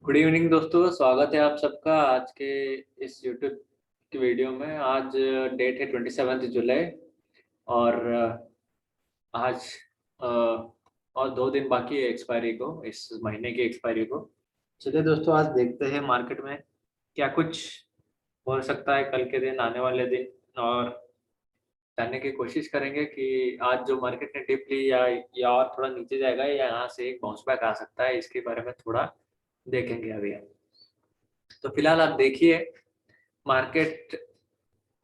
Good evening दोस्तों, स्वागत है आप सबका आज के इस यूट्यूब की वीडियो में। आज डेट है 27 जुलाई और आज अ, और 2 दिन बाकी है एक्सपायरी को, इस महीने की एक्सपायरी को। चलिए दोस्तों, आज देखते हैं मार्केट में क्या कुछ हो सकता है कल के दिन, आने वाले दिन, और जानने की कोशिश करेंगे कि आज जो मार्केट ने डिप ली या और थोड़ा नीचे जाएगा या यहाँ से एक बाउंस बैक आ सकता है, इसके बारे में थोड़ा देखेंगे अभी हम। तो फिलहाल आप देखिए, मार्केट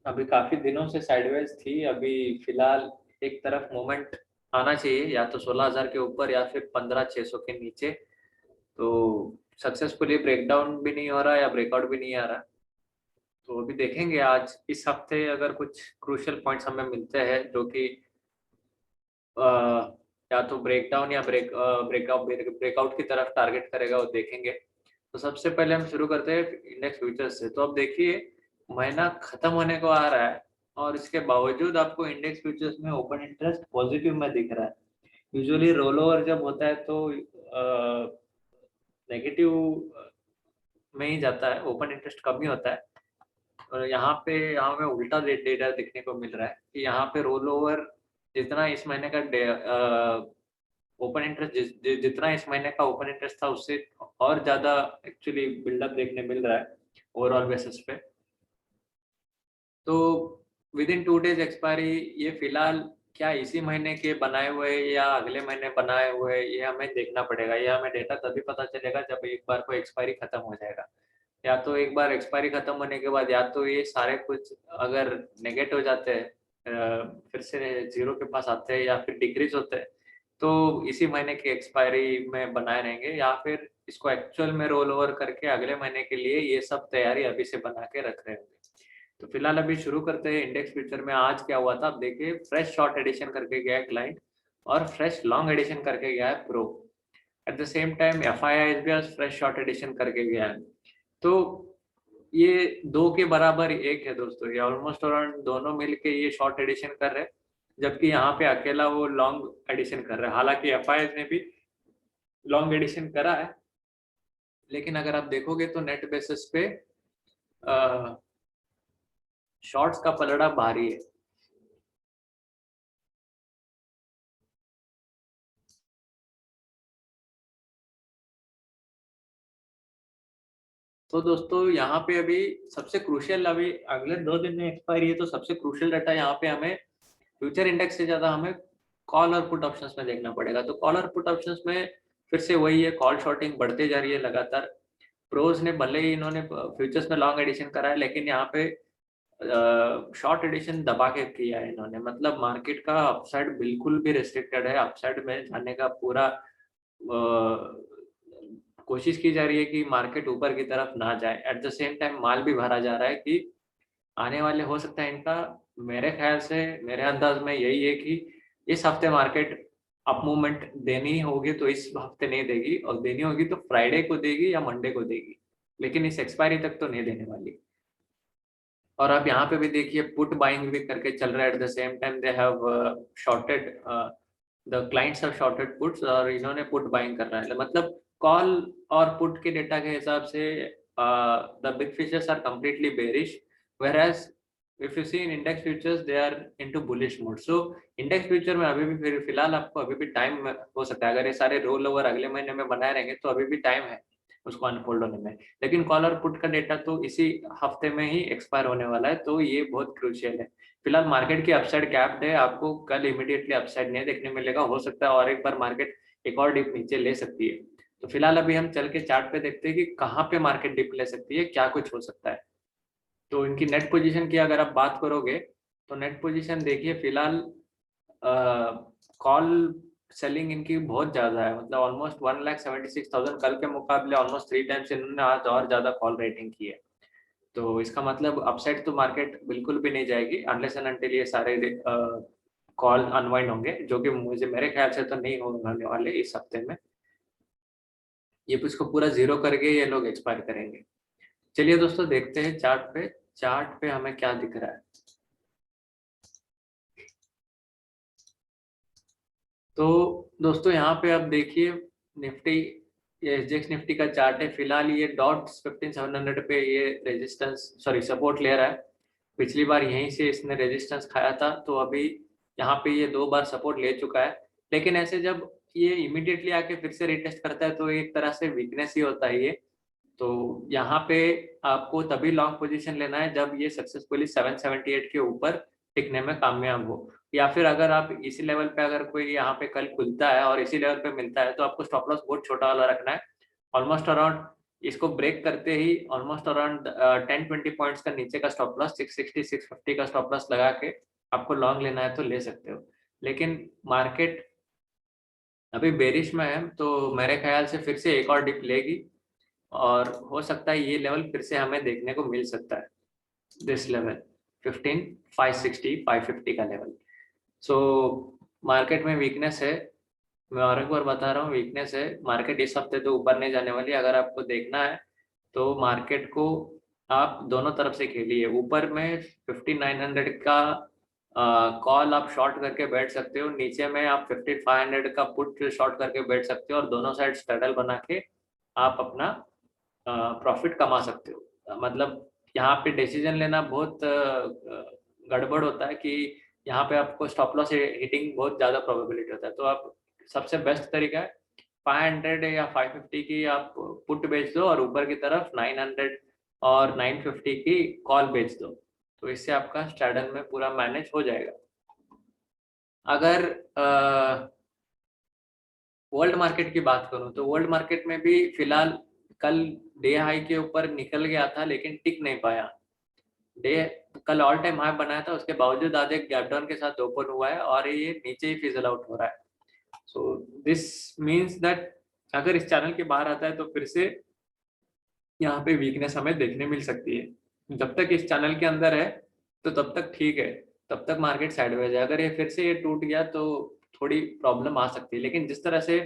अभी काफी दिनों से साइडवेज थी। अभी फिलहाल एक तरफ मोमेंट आना चाहिए, या तो 16,000 के ऊपर या फिर 15,600 के नीचे। तो सक्सेसफुली ब्रेकडाउन भी नहीं हो रहा या ब्रेकआउट भी नहीं आ रहा। तो अभी देखेंगे आज इस हफ्ते अगर कुछ क्रूशियल पॉइंट्स हमें मिलते हैं जो कि अ, या तो ब्रेकडाउन या ब्रेकआउट की तरफ टारगेट करेगा, वो देखेंगे। तो सबसे पहले हम शुरू करते हैं इंडेक्स फ्यूचर्स से। तो अब देखिए, महीना खत्म होने को आ रहा है और इसके बावजूद आपको इंडेक्स फ्यूचर्स में ओपन इंटरेस्ट पॉजिटिव में दिख रहा है। यूजुअली रोल ओवर जब होता है तो नेगेटिव में ही जाता है, ओपन इंटरेस्ट कम ही होता है। और यहाँ में उल्टा डेटा देखने को मिल रहा है कि यहाँ पे रोल ओवर जितना इस महीने का ओपन इंटरेस्ट जितना इस महीने का ओपन इंटरेस्ट था उससे और ज्यादा एक्चुअली बिल्डअप देखने मिल रहा है ओवरऑल बेसिस पे। तो विद इन 2 डेज एक्सपायरी, ये फिलहाल क्या इसी महीने के बनाए हुए या अगले महीने बनाए हुए, ये हमें देखना पड़ेगा। ये हमें डेटा तभी पता चलेगा जब एक बार को एक्सपायरी खत्म हो जाएगा। या तो एक बार एक्सपायरी खत्म होने के बाद या तो ये सारे कुछ अगर नेगेट हो जाते हैं, फिर से जीरो के पास आते हैं या फिर डिक्रीज होते हैं, तो इसी महीने की एक्सपायरी में बनाए रहेंगे, या फिर इसको एक्चुअल में रोल ओवर करके अगले महीने के लिए ये सब तैयारी अभी से बना के रख रहे होंगे। तो फिलहाल अभी शुरू करते हैं इंडेक्स फ्यूचर में। आज क्या हुआ था आप देखिए, फ्रेश शॉर्ट एडिशन करके गया है क्लाइंट और फ्रेश लॉन्ग एडिशन करके गया है pro. At the same time FIIs भी आज फ्रेश शॉर्ट एडिशन करके गया है। तो ये दो के बराबर एक है दोस्तों, ये ऑलमोस्ट अराउंड दोनों मिलके ये शॉर्ट एडिशन कर रहे हैं, जबकि यहाँ पे अकेला वो लॉन्ग एडिशन कर रहा है। हालांकि FIIs ने भी लॉन्ग एडिशन करा है, लेकिन अगर आप देखोगे तो नेट बेसिस पे शॉर्ट्स का पलड़ा भारी है। तो दोस्तों यहाँ पे अभी सबसे क्रूशियल, अभी अगले 2 दिन में एक्सपायरी है, तो सबसे क्रूशियल डाटा यहाँ पे हमें फ्यूचर इंडेक्स से ज्यादा हमें कॉल और पुट ऑप्शंस में देखना पड़ेगा। तो कॉल और पुट ऑप्शंस में फिर से वही है, कॉल शॉर्टिंग बढ़ते जा रही है लगातार। प्रोज ने भले ही इन्होंने फ्यूचर्स में लॉन्ग एडिशन करा है, लेकिन यहाँ पे शॉर्ट एडिशन दबा के किया है इन्होंने। मतलब मार्केट का अपसाइड बिल्कुल भी रिस्ट्रिक्टेड है, अपसाइड में जाने का पूरा कोशिश की जा रही है कि मार्केट ऊपर की तरफ ना जाए। एट द सेम टाइम माल भी भरा जा रहा है कि आने वाले हो सकता है इनका, मेरे ख्याल से, मेरे अंदाज में यही है कि इस हफ्ते मार्केट अप मूवमेंट देनी होगी तो इस हफ्ते नहीं देगी, और देनी होगी तो फ्राइडे को देगी या मंडे को देगी, लेकिन इस एक्सपायरी तक तो नहीं देने वाली। और आप यहाँ पे भी देखिए, पुट बाइंग भी करके चल रहा है। At the same time they have shorted, the clients have shorted puts, और इन्होंने पुट बाइंग कर रहा है। मतलब कॉल और पुट के डेटा के हिसाब से the big fishers are completely bearish, whereas if you see in index futures they are into bullish mode. So index future में अभी भी फिलहाल आपको अभी भी टाइम हो सकता है, अगर ये सारे रोल ओवर अगले महीने में बनाए रहेंगे तो अभी भी टाइम है उसको अनफोल्ड होने में। लेकिन कॉल और पुट का डेटा तो इसी हफ्ते में ही एक्सपायर होने वाला है, तो ये बहुत क्रूशियल है। फिलहाल मार्केट की अपसाइड कैप्ड है, आपको कल इमीडिएटली अपसाइड नहीं देखने मिलेगा। हो सकता है और एक बार मार्केट एक और डिप नीचे ले सकती है। तो फिलहाल अभी हम चल के चार्ट पे देखते हैं कि कहाँ पे मार्केट डिप ले सकती है, क्या कुछ हो सकता है। तो इनकी नेट पोजीशन की अगर आप बात करोगे तो नेट पोजीशन देखिए, फिलहाल कॉल सेलिंग इनकी बहुत ज्यादा है। मतलब ऑलमोस्ट 1,76,000, कल के मुकाबले ऑलमोस्ट 3 टाइम्स इन्होंने आज और ज्यादा कॉल रेटिंग की है। तो इसका मतलब अपसाइड तो मार्केट बिल्कुल भी नहीं जाएगी अनलेस एंड अनटिल ये सारे कॉल अनवाइंड होंगे, जो कि मुझे मेरे ख्याल से तो नहीं होने वाले इस हफ्ते में। ये इसको पूरा जीरो करके ये लोग एक्सपायर करेंगे। चलिए दोस्तों, देखते हैं चार्ट पे, चार्ट पे हमें क्या दिख रहा है। तो दोस्तों यहाँ पे आप देखिए, निफ्टी ये SGX निफ्टी का चार्ट है। फिलहाल ये डॉट्स 15700 पे ये रेजिस्टेंस सॉरी सपोर्ट ले रहा है। पिछली बार यहीं से इसने रेजिस्टेंस खाया था, तो अभी यहाँ पे ये 2 बार सपोर्ट ले चुका है। लेकिन ऐसे जब ये इमीडिएटली आके फिर से रिटेस्ट करता है तो एक तरह से वीकनेस ही होता है ये। तो यहाँ पे आपको तभी लॉन्ग पोजीशन लेना है जब ये सक्सेसफुली 778 के ऊपर टिकने में कामयाब हो, या फिर अगर आप इसी लेवल पे अगर कोई यहाँ पे कल खुलता है और इसी लेवल पे मिलता है तो आपको स्टॉप लॉस बहुत छोटा वाला रखना है। ऑलमोस्ट अराउंड इसको ब्रेक करते ही ऑलमोस्ट अराउंड 10-20 पॉइंट्स का नीचे का स्टॉप लॉस 660-650 का स्टॉप लॉस लगा के आपको लॉन्ग लेना है तो ले सकते हो। लेकिन मार्केट अभी बेरिश में है तो मेरे ख्याल से फिर से एक और डिप लेगी और हो सकता है ये लेवल फिर से हमें देखने को मिल सकता है, दिस लेवल 15,560 550 का लेवल। सो मार्केट में वीकनेस है, मैं और एक बार बता रहा हूँ वीकनेस है। मार्केट इस हफ्ते तो ऊपर नहीं जाने वाली। अगर आपको देखना है तो मार्केट को आप दोनों तरफ से खेलिए। ऊपर में 5900 का कॉल आप शॉर्ट करके बैठ सकते हो, नीचे में आप 5500 का पुट शॉर्ट करके बैठ सकते हो और दोनों साइड स्ट्रगल बना के आप अपना प्रॉफिट कमा सकते हो। मतलब यहाँ पे डिसीजन लेना बहुत गड़बड़ होता है कि यहाँ पे आपको स्टॉप लॉस हिटिंग बहुत ज़्यादा प्रोबेबिलिटी होता है। तो आप सबसे बेस्ट तरीका है 500 या 550 की आप पुट बेच दो और ऊपर की तरफ 900 और 950 की कॉल बेच दो, तो इससे आपका स्ट्रैडल में पूरा मैनेज हो जाएगा। अगर वर्ल्ड मार्केट की बात करूं तो वर्ल्ड मार्केट में भी फिलहाल कल डे हाई के ऊपर निकल गया था लेकिन टिक नहीं पाया। डे कल ऑल टाइम हाई बनाया था, उसके बावजूद आज एक गैप डाउन के साथ ओपन हुआ है और ये नीचे ही फिजल आउट हो रहा है। सो दिस मीन्स दैट अगर इस चैनल के बाहर आता है तो फिर से यहाँ पे वीकनेस हमें देखने मिल सकती है। जब तक इस चैनल के अंदर है तो तब तक ठीक है, तब तक मार्केट साइडवेज है। अगर ये फिर से ये टूट गया तो थोड़ी प्रॉब्लम आ सकती है। लेकिन जिस तरह से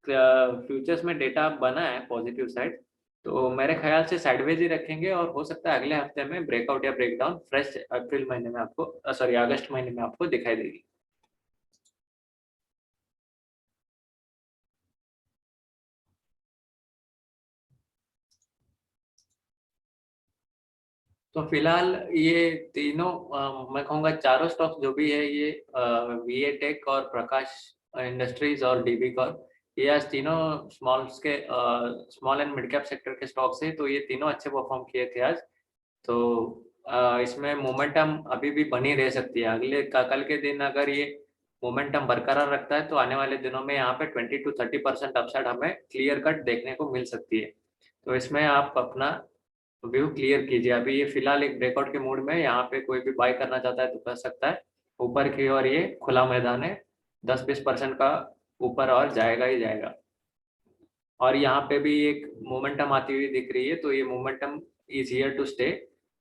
फ्यूचर्स में डेटा बना है पॉजिटिव साइड, तो मेरे ख्याल से साइडवेज ही रखेंगे और हो सकता है अगले हफ्ते में ब्रेकआउट या ब्रेकडाउन फ्रेश अप्रैल महीने में आपको सॉरी अगस्त महीने में आपको दिखाई देगी। तो फिलहाल ये तीनों मैं कहूँगा चारों स्टॉक्स जो भी है ये वीए टेक और प्रकाश इंडस्ट्रीज और डीबी कॉर्प, ये आज तीनों small and mid cap sector के स्टॉक्स है। तो ये तीनों अच्छे परफॉर्म किए थे आज। तो इसमें मोमेंटम अभी भी बनी रह सकती है। कल के दिन अगर ये मोमेंटम बरकरार रखता है तो आने वाले दिनों में यहाँ पे 20-30% अपसाइड हमें क्लियर कट देखने को मिल सकती है। तो इसमें आप अपना व्यू क्लियर कीजिए। अभी ये फिलहाल एक ब्रेकआउट के मूड में, यहाँ पे कोई भी बाय करना चाहता है तो कर सकता है। ऊपर की ओर ये खुला मैदान है, 10-20% का ऊपर और जाएगा ही जाएगा। और यहाँ पे भी एक मोमेंटम आती हुई दिख रही है, तो ये momentum is here to stay.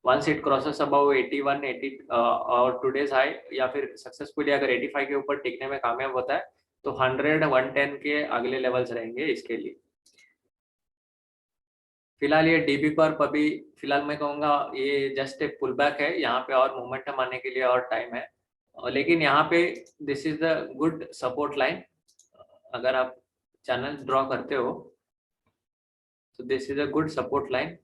Once it crosses above 81 80 और टुडेज हाई, या फिर सक्सेसफुली अगर 85 के ऊपर टिकने में कामयाब होता है तो 100 110 के अगले लेवल्स रहेंगे इसके लिए। फिलहाल ये डीबी कॉर्प अभी फिलहाल मैं कहूँगा ये जस्ट एक पुल बैक है, यहाँ पे और मोमेंटम आने के लिए और टाइम है। लेकिन यहाँ पे this is the good support line. अगर आप चैनल ड्रॉ करते हो तो this is a good support line.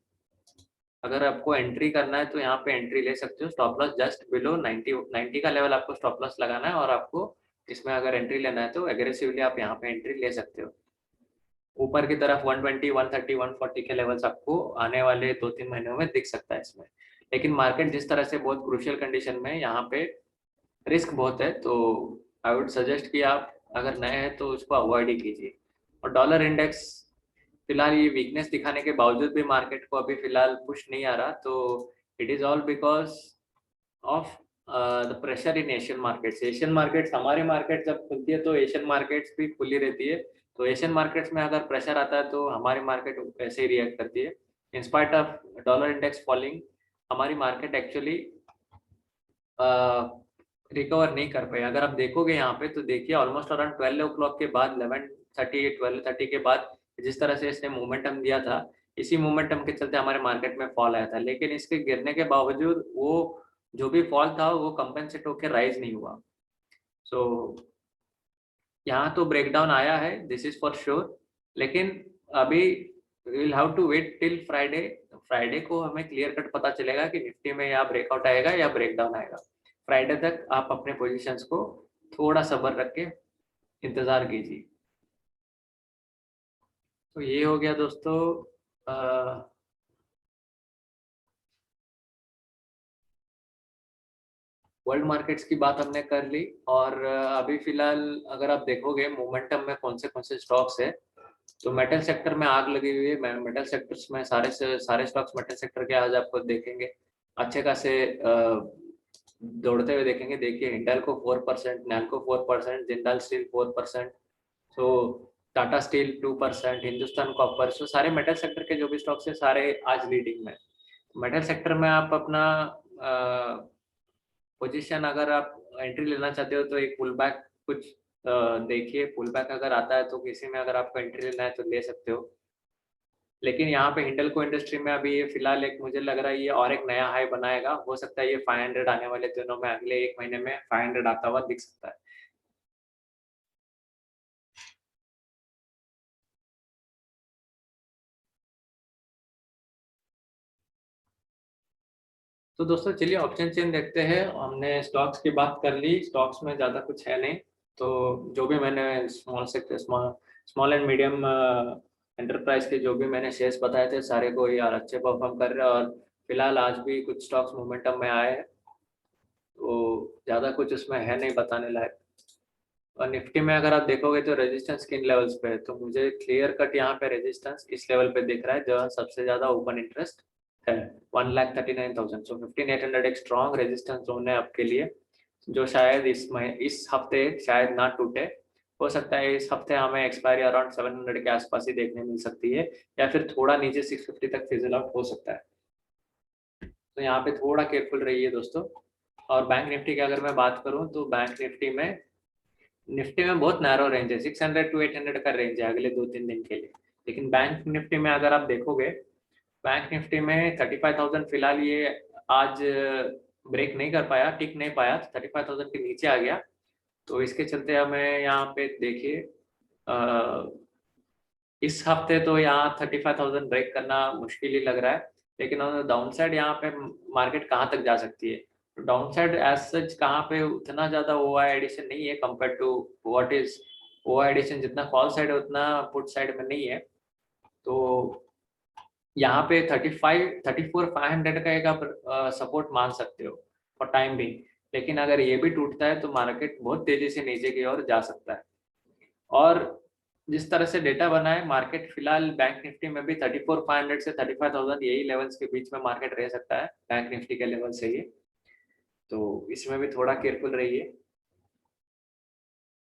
अगर आपको एंट्री करना है तो यहाँ पे एंट्री ले सकते हो। स्टॉप लॉस जस्ट बिलो 90 का लेवल आपको स्टॉप लॉस लगाना है और आपको इसमें अगर एंट्री लेना है तो एग्रेसिवली आप यहाँ पे एंट्री ले सकते हो। ऊपर की तरफ 120 130 140 के लेवल्स आपको आने वाले 2-3 महीनों में दिख सकता है इसमें। लेकिन मार्केट जिस तरह से बहुत क्रूशियल कंडीशन में यहाँ पे रिस्क बहुत है, तो आई वुड सजेस्ट कि आप अगर नए हैं तो उसको अवॉइड ही कीजिए। और डॉलर इंडेक्स फिलहाल ये वीकनेस दिखाने के बावजूद भी मार्केट को अभी फिलहाल पुश नहीं आ रहा, तो it is all because of the pressure in Asian markets. Asian markets, हमारी मार्केट जब खुलती है तो एशियन मार्केट्स भी खुली रहती है। तो एशियन मार्केट्स में अगर प्रेशर आता है तो हमारी मार्केट ऐसे ही रिएक्ट करती है। In spite of dollar index falling, हमारी मार्केट एक्चुअली रिकवर नहीं कर पाए। अगर आप देखोगे यहाँ पे तो देखिए ऑलमोस्ट अराउंड 12 ओ क्लॉक के बाद 11:30 12:30 के बाद जिस तरह से इसने मोमेंटम दिया था, इसी मोमेंटम के चलते हमारे मार्केट में फॉल आया था। लेकिन इसके गिरने के बावजूद वो जो भी फॉल था वो कंपेंसेट होकर राइज नहीं हुआ। सो यहाँ तो ब्रेकडाउन आया है, दिस इज फॉर श्योर। लेकिन अभी will have to wait till Friday. Friday को हमें क्लियर कट पता चलेगा कि निफ्टी में या ब्रेकआउट आएगा या ब्रेकडाउन आएगा। फ्राइडे तक आप अपने पोजीशंस को थोड़ा सब्र रख के इंतजार कीजिए। तो ये हो गया दोस्तों। वर्ल्ड मार्केट्स की बात हमने कर ली। और अभी फिलहाल अगर आप देखोगे मोमेंटम में कौन से स्टॉक्स है, तो मेटल सेक्टर में आग लगी हुई है। मेटल सेक्टर्स में सारे से सारे स्टॉक्स मेटल सेक्टर के आज आपको देखेंगे अच्छे खासे दौड़ते हुए देखेंगे। देखिए हिंडल को 4%, नैल्को 4%, जिंदाल स्टील 4%, तो टाटा स्टील 2%, हिंदुस्तान कॉपर। सो सारे मेटल सेक्टर के जो भी स्टॉक्स है सारे आज लीडिंग में। मेटल सेक्टर में आप अपना पोजीशन अगर आप एंट्री लेना चाहते हो तो एक पुल बैक कुछ देखिए। पुल बैक अगर आता है तो किसी में अगर आपको एंट्री लेना है तो ले सकते हो। लेकिन यहाँ पे हिंडल्को इंडस्ट्री में अभी ये फिलहाल एक मुझे लग रहा है ये और एक नया हाई बनाएगा। हो सकता है ये 500 आने वाले दिनों में, अगले एक महीने में 500 आता हुआ दिख सकता है। तो दोस्तों चलिए ऑप्शन चेन देखते हैं। हमने स्टॉक्स की बात कर ली, स्टॉक्स में ज़्यादा कुछ है नहीं। तो जो भी मैंने स्मॉल एंड मीडियम एंटरप्राइज के जो भी मैंने शेयर्स बताए थे सारे को यार अच्छे परफॉर्म कर रहे हैं। और फिलहाल आज भी कुछ स्टॉक्स मोमेंटम में आए हैं, तो ज़्यादा कुछ उसमें है नहीं बताने लायक। और निफ्टी में अगर आप देखोगे तो रेजिस्टेंस किन लेवल्स पे है, तो मुझे क्लियर कट यहाँ पे रेजिस्टेंस इस लेवल पे दिख रहा है जहाँ सबसे ज्यादा ओपन इंटरेस्ट है, 1,39,000। सो 15,800 एक स्ट्रॉन्ग रेजिस्टेंस जोन है आपके लिए, जो शायद इस हफ्ते शायद ना टूटे। हो सकता है इस हफ्ते हमें एक्सपायरी अराउंड 700 के आसपास ही देखने मिल सकती है, या फिर थोड़ा नीचे 650 तक फिजल आउट हो सकता है। तो यहाँ पे थोड़ा केयरफुल रहिए दोस्तों। और बैंक निफ्टी की अगर मैं बात करूँ तो बैंक निफ्टी में बहुत नैरो रेंज है, 600 टू 800 का रेंज है अगले 2-3 दिन के लिए। लेकिन बैंक निफ्टी में अगर आप देखोगे, बैंक निफ्टी में 35,000 फिलहाल ये आज ब्रेक नहीं कर पाया, टिक नहीं पाया, 35,000 के नीचे आ गया। तो इसके चलते हमें यहाँ पे देखिए इस हफ्ते तो यहाँ 35,000 ब्रेक करना मुश्किल ही लग रहा है। लेकिन डाउन साइड यहाँ पे मार्केट कहाँ तक जा सकती है, तो डाउन साइड एज सच कहाँ पे उतना ज्यादा ओआई एडिशन नहीं है compare to what is OI addition. जितना कॉल साइड है उतना पुट साइड में नहीं है। तो यहाँ पे 34,500 का एक आप सपोर्ट मान सकते हो फॉर टाइम भी। लेकिन अगर ये भी टूटता है तो मार्केट बहुत तेजी से नीचे की ओर जा सकता है। और जिस तरह से डेटा बना है मार्केट फिलहाल बैंक निफ्टी में भी 34,500 से 35,000 यही लेवल्स के बीच में मार्केट रह सकता है बैंक निफ्टी के लेवल से ही। तो इसमें भी थोड़ा केयरफुल रहिए।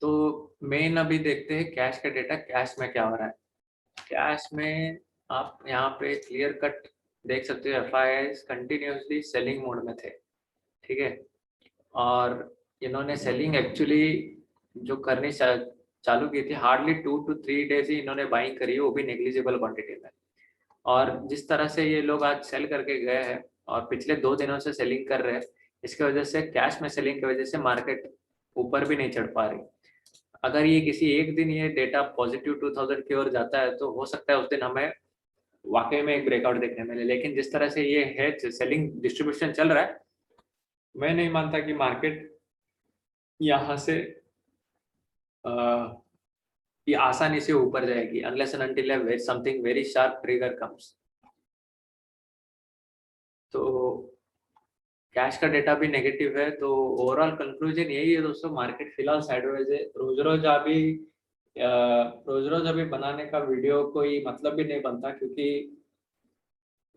तो मेन अभी देखते हैं कैश का डेटा, कैश में क्या हो रहा है। कैश में आप यहाँ पे क्लियर कट देख सकते हो, एफआईआईज कंटिन्यूसली सेलिंग मोड में थे, ठीक है। और इन्होंने सेलिंग एक्चुअली जो करनी चालू की थी, हार्डली 2 to 3 डेज ही इन्होंने बाइंग करी है, वो भी नेग्लिजिबल क्वांटिटी में। और जिस तरह से ये लोग आज सेल करके गए हैं और पिछले 2 दिनों से सेलिंग कर रहे हैं, इसकी वजह से कैश में सेलिंग की वजह से मार्केट ऊपर भी नहीं चढ़ पा रही। अगर ये किसी एक दिन ये डेटा पॉजिटिव 2000 की ओर जाता है तो हो सकता है उस दिन हमें वाकई में एक ब्रेकआउट देखने मिले। लेकिन जिस तरह से ये है सेलिंग डिस्ट्रीब्यूशन चल रहा है, मैं नहीं मानता कि मार्केट यहाँ से ये आसानी से ऊपर जाएगी unless and until something very sharp trigger comes. तो कैश का डेटा भी नेगेटिव है। तो ओवरऑल कंक्लूजन यही है दोस्तों, मार्केट फिलहाल साइडवेज है। रोज रोज अभी बनाने का वीडियो कोई मतलब भी नहीं बनता, क्योंकि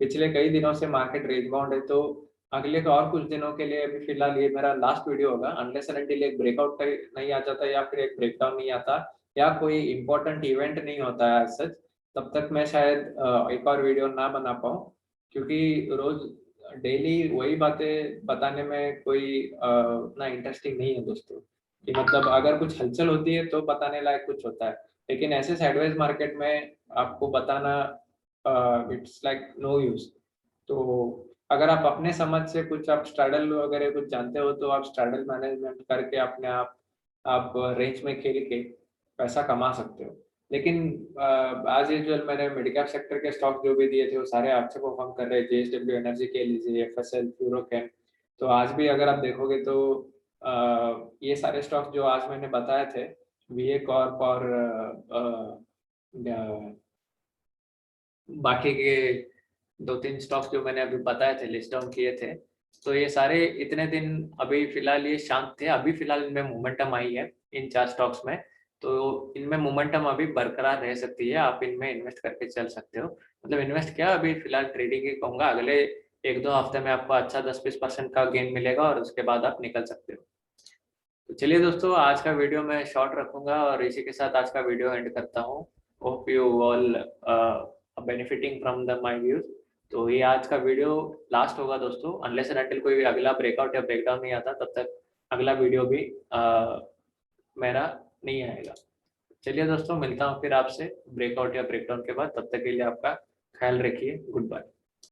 पिछले कई दिनों से मार्केट रेंज बाउंड है। तो अगले और कुछ दिनों के लिए अभी फिलहाल ये मेरा लास्ट वीडियो होगा अनलेस एंड अनटिल एक ब्रेकआउट नहीं आ जाता या फिर एक ब्रेकडाउन नहीं आता या कोई इंपॉर्टेंट इवेंट नहीं होता है सच, तब तक मैं शायद एक और वीडियो ना बना पाऊँ। क्योंकि रोज डेली वही बातें बताने में कोई उतना इंटरेस्टिंग नहीं है दोस्तों। कि मतलब अगर कुछ हलचल होती है तो बताने लायक कुछ होता है, लेकिन ऐसे साइडवेज मार्केट में आपको बताना इट्स लाइक नो यूज। तो अगर आप अपने समझ से कुछ आप स्ट्रैडल वगैरह कुछ जानते हो तो आप स्ट्रैडल मैनेजमेंट करके अपने आप रेंज में खेल के पैसा कमा सकते हो। लेकिन एज यूजुअल मैंने मिड कैप सेक्टर के स्टॉक जो भी दिए थे वो सारे अच्छे परफॉर्म कर रहे हैं। JSW एनर्जी के लीजिए, FSL, फ्यूरोकेम। तो आज भी अगर आप देखोगे तो ये सारे स्टॉक जो आज मैंने बताए थे, VA कॉर्प और बाकी के 2-3 स्टॉक्स जो मैंने अभी बताए थे, लिस्ट डाउन किए थे, तो ये सारे इतने दिन अभी फिलहाल ये शांत थे। अभी फिलहाल इनमें मोमेंटम आई है इन 4 स्टॉक्स में, तो इनमें मोमेंटम अभी बरकरार रह सकती है। आप इनमें इन्वेस्ट करके चल सकते हो। मतलब इन्वेस्ट क्या, अभी फिलहाल ट्रेडिंग ही कहूँगा। अगले 1-2 हफ्ते में आपको अच्छा 10-20% का गेन मिलेगा और उसके बाद आप निकल सकते हो। तो चलिए दोस्तों, आज का वीडियो मैं शॉर्ट रखूंगा और इसी के साथ आज का वीडियो एंड करता हूँ। Hope you all benefiting from the my views. तो ये आज का वीडियो लास्ट होगा दोस्तों, अनलेस एंड अनटिल कोई अगला ब्रेकआउट या ब्रेकडाउन नहीं आता, तब तक अगला वीडियो भी मेरा नहीं आएगा। चलिए दोस्तों, मिलता हूँ फिर आपसे ब्रेकआउट या ब्रेकडाउन के बाद। तब तक के लिए आपका ख्याल रखिए। Good bye.